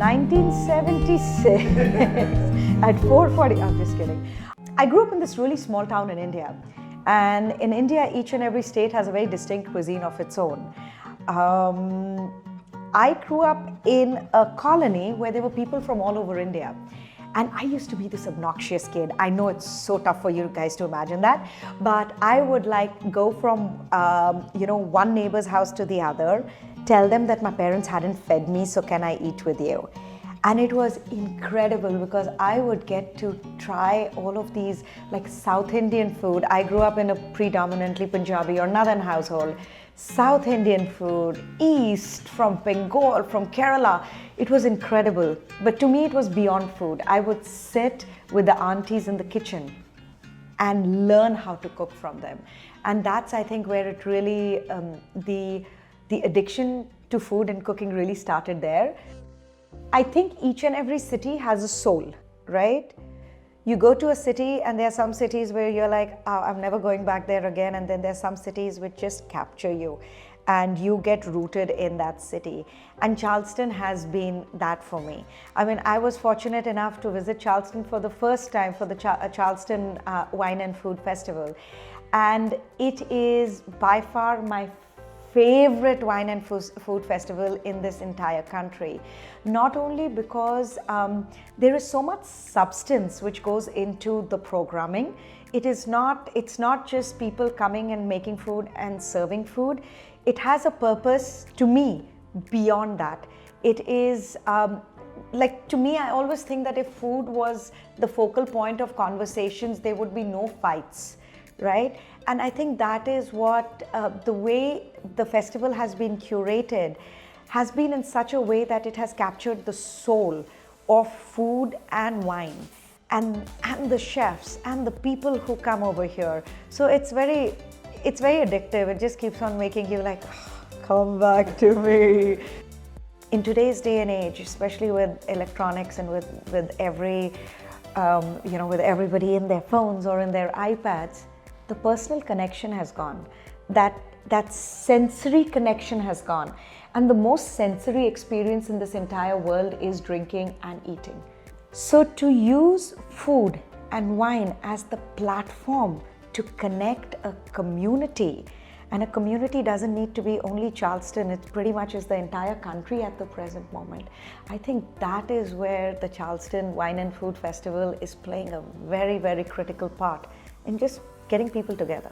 1976 at 4:40. I'm just kidding. I grew up in this really small town in India. And in India, each and every state has a very distinct cuisine of its own. I grew up in a colony where there were people from all over India. And I used to be this obnoxious kid. I know it's so tough for you guys to imagine that, but I would like go from one neighbor's house to the other, tell them that my parents hadn't fed me, so can I eat with you? And it was incredible because I would get to try all of these like South Indian food. I grew up in a predominantly Punjabi or Northern household. South Indian food, East, from Bengal, from Kerala. It was incredible. But to me, it was beyond food. I would sit with the aunties in the kitchen and learn how to cook from them. And that's, I think, where it really, the addiction to food and cooking really started there. I think each and every city has a soul, right? You go to a city and there are some cities where you're like, oh, I'm never going back there again. And then there's some cities which just capture you and you get rooted in that city. And Charleston has been that for me. I mean, I was fortunate enough to visit Charleston for the first time for the Charleston Wine and Food Festival. And it is by far my favorite wine and food festival in this entire country. Not only because there is so much substance which goes into the programming. It's not just people coming and making food and serving food. It has a purpose to me beyond that. It is to me, I always think that if food was the focal point of conversations, there would be no fights. Right? And I think that is what the way the festival has been curated has been in such a way that it has captured the soul of food and wine and the chefs and the people who come over here. So it's very addictive. It just keeps on making you like, oh, come back to me. In today's day and age, especially with electronics and with every, with everybody in their phones or in their iPads, the personal connection has gone. That sensory connection has gone. And the most sensory experience in this entire world is drinking and eating. So to use food and wine as the platform to connect a community, and a community doesn't need to be only Charleston, it pretty much is the entire country at the present moment. I think that is where the Charleston Wine and Food Festival is playing a very, very critical part in just getting people together.